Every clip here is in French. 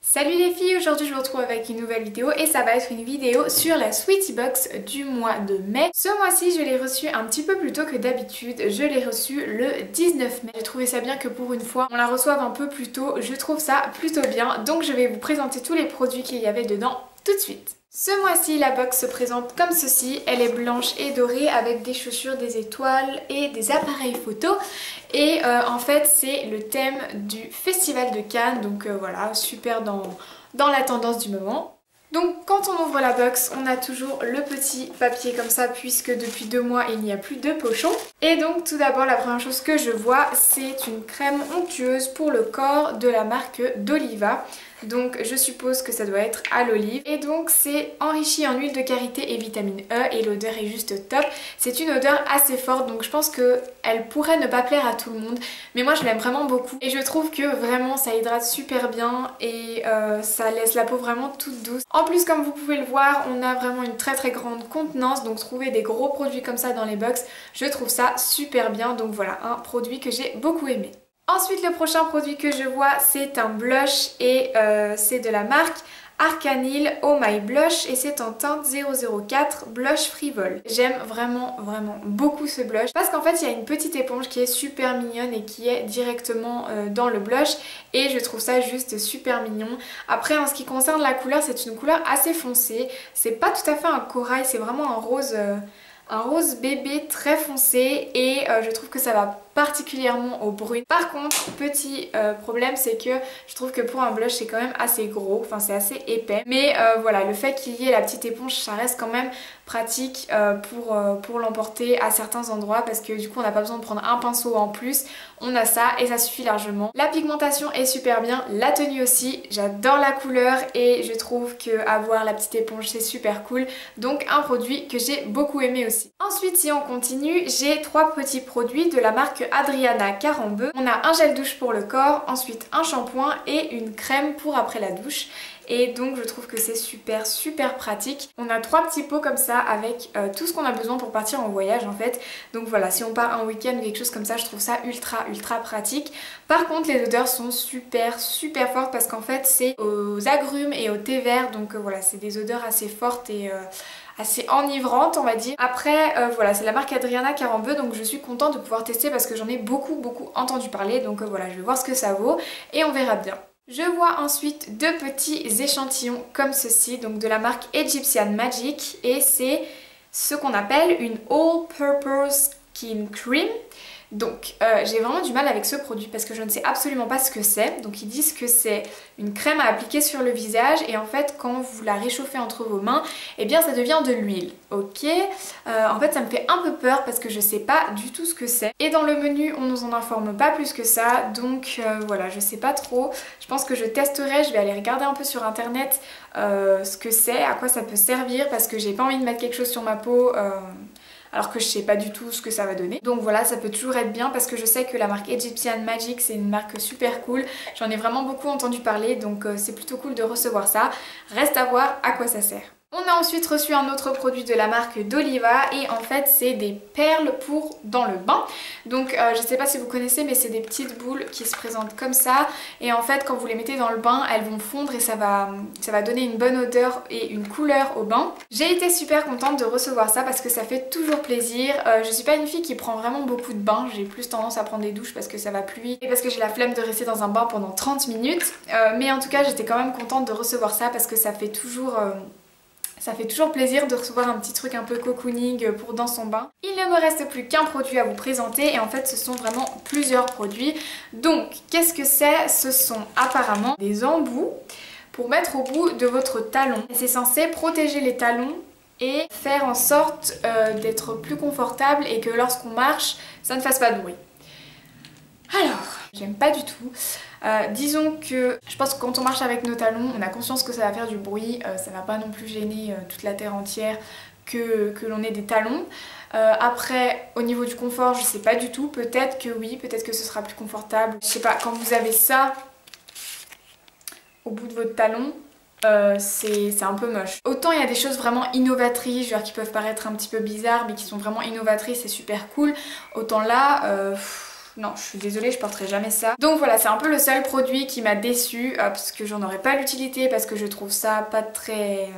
Salut les filles, aujourd'hui je vous retrouve avec une nouvelle vidéo et ça va être une vidéo sur la Sweetie Box du mois de mai. Ce mois-ci je l'ai reçue un petit peu plus tôt que d'habitude, je l'ai reçue le 19 mai. J'ai trouvé ça bien que pour une fois on la reçoive un peu plus tôt, je trouve ça plutôt bien. Donc je vais vous présenter tous les produits qu'il y avait dedans tout de suite. Ce mois-ci, la box se présente comme ceci. Elle est blanche et dorée avec des chaussures, des étoiles et des appareils photo. Et en fait, c'est le thème du Festival de Cannes. Donc voilà, super dans la tendance du moment. Donc quand on ouvre la box, on a toujours le petit papier comme ça puisque depuis 2 mois il n'y a plus de pochon. Et donc tout d'abord la première chose que je vois, c'est une crème onctueuse pour le corps de la marque d'Oliva. Donc je suppose que ça doit être à l'olive. Et donc c'est enrichi en huile de karité et vitamine E et l'odeur est juste top. C'est une odeur assez forte donc je pense qu'elle pourrait ne pas plaire à tout le monde. Mais moi je l'aime vraiment beaucoup et je trouve que vraiment ça hydrate super bien et ça laisse la peau vraiment toute douce. En plus comme vous pouvez le voir on a vraiment une très grande contenance, donc trouver des gros produits comme ça dans les box je trouve ça super bien. Donc voilà un produit que j'ai beaucoup aimé. Ensuite le prochain produit que je vois c'est un blush et c'est de la marque Arcanil Oh My Blush et c'est en teinte 004 Blush Frivole. J'aime vraiment beaucoup ce blush parce qu'en fait il y a une petite éponge qui est super mignonne et qui est directement dans le blush et je trouve ça juste super mignon. Après en ce qui concerne la couleur, c'est une couleur assez foncée, c'est pas tout à fait un corail, c'est vraiment un rose bébé très foncé et je trouve que ça va particulièrement au brune. Par contre, petit problème, c'est que je trouve que pour un blush c'est quand même assez gros, enfin c'est assez épais. Mais voilà, le fait qu'il y ait la petite éponge, ça reste quand même pratique pour l'emporter à certains endroits parce que du coup on n'a pas besoin de prendre un pinceau en plus, on a ça et ça suffit largement. La pigmentation est super bien, la tenue aussi, j'adore la couleur et je trouve que avoir la petite éponge c'est super cool, donc un produit que j'ai beaucoup aimé aussi. Ensuite si on continue, j'ai 3 petits produits de la marque Adriana Carambeu. On a un gel douche pour le corps, ensuite un shampoing et une crème pour après la douche. Et donc je trouve que c'est super pratique. On a 3 petits pots comme ça avec tout ce qu'on a besoin pour partir en voyage en fait. Donc voilà, si on part un week-end ou quelque chose comme ça, je trouve ça ultra pratique. Par contre les odeurs sont super fortes parce qu'en fait c'est aux agrumes et au thé vert. Donc voilà, c'est des odeurs assez fortes et assez enivrante on va dire. Après voilà, c'est la marque Adriana Carambeu donc je suis contente de pouvoir tester parce que j'en ai beaucoup entendu parler. Donc voilà, je vais voir ce que ça vaut et on verra bien. Je vois ensuite 2 petits échantillons comme ceci, donc de la marque Egyptian Magic et c'est ce qu'on appelle une All Purpose Skin Cream. Donc j'ai vraiment du mal avec ce produit parce que je ne sais absolument pas ce que c'est. Donc ils disent que c'est une crème à appliquer sur le visage et en fait quand vous la réchauffez entre vos mains, eh bien ça devient de l'huile. Ok, en fait ça me fait un peu peur parce que je sais pas du tout ce que c'est. Et dans le menu on nous en informe pas plus que ça, donc voilà, je sais pas trop. Je pense que je testerai, je vais aller regarder un peu sur internet ce que c'est, à quoi ça peut servir parce que j'ai pas envie de mettre quelque chose sur ma peau alors que je sais pas du tout ce que ça va donner. Donc voilà, ça peut toujours être bien parce que je sais que la marque Egyptian Magic c'est une marque super cool. J'en ai vraiment beaucoup entendu parler donc c'est plutôt cool de recevoir ça. Reste à voir à quoi ça sert. On a ensuite reçu un autre produit de la marque d'Oliva et en fait c'est des perles pour dans le bain. Donc je sais pas si vous connaissez mais c'est des petites boules qui se présentent comme ça et en fait quand vous les mettez dans le bain elles vont fondre et ça va donner une bonne odeur et une couleur au bain. J'ai été super contente de recevoir ça parce que ça fait toujours plaisir. Je suis pas une fille qui prend vraiment beaucoup de bains, j'ai plus tendance à prendre des douches parce que ça va plus vite et parce que j'ai la flemme de rester dans un bain pendant 30 minutes. Mais en tout cas j'étais quand même contente de recevoir ça parce que ça fait toujours plaisir de recevoir un petit truc un peu cocooning pour dans son bain. Il ne me reste plus qu'un produit à vous présenter et en fait ce sont vraiment plusieurs produits. Donc qu'est-ce que c'est? Ce sont apparemment des embouts pour mettre au bout de votre talon. C'est censé protéger les talons et faire en sorte d'être plus confortable et que lorsqu'on marche ça ne fasse pas de bruit. Alors, j'aime pas du tout. Disons que je pense que quand on marche avec nos talons, on a conscience que ça va faire du bruit, ça va pas non plus gêner toute la terre entière que l'on ait des talons. Après, au niveau du confort, je sais pas du tout, peut-être que oui, peut-être que ce sera plus confortable. Je sais pas, quand vous avez ça au bout de votre talon, c'est un peu moche. Autant il y a des choses vraiment innovatrices, genre qui peuvent paraître un petit peu bizarres, mais qui sont vraiment innovatrices et super cool. Autant là, non, je suis désolée, je porterai jamais ça. Donc voilà, c'est un peu le seul produit qui m'a déçue parce que j'en aurais pas l'utilité, parce que je trouve ça pas très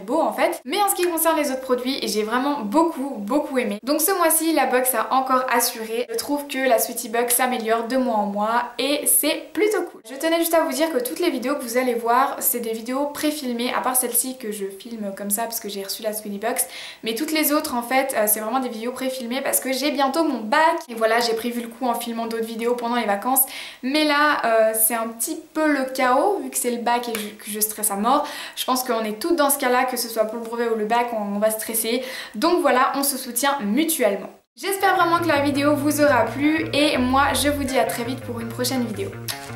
beau en fait. Mais en ce qui concerne les autres produits, j'ai vraiment beaucoup aimé. Donc ce mois-ci, la box a encore assuré. Je trouve que la Sweetie Box s'améliore de mois en mois et c'est plutôt cool. Je tenais juste à vous dire que toutes les vidéos que vous allez voir, c'est des vidéos pré-filmées, à part celle-ci que je filme comme ça parce que j'ai reçu la Sweetie Box. Mais toutes les autres en fait, c'est vraiment des vidéos pré-filmées parce que j'ai bientôt mon bac. Et voilà, j'ai prévu le coup en filmant d'autres vidéos pendant les vacances. Mais là, c'est un petit peu le chaos vu que c'est le bac et que je stresse à mort. Je pense qu'on est toutes dans ce là, que ce soit pour le brevet ou le bac, on va stresser. Donc voilà, on se soutient mutuellement. J'espère vraiment que la vidéo vous aura plu et moi je vous dis à très vite pour une prochaine vidéo.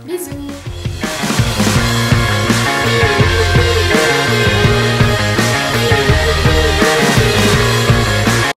Bisous!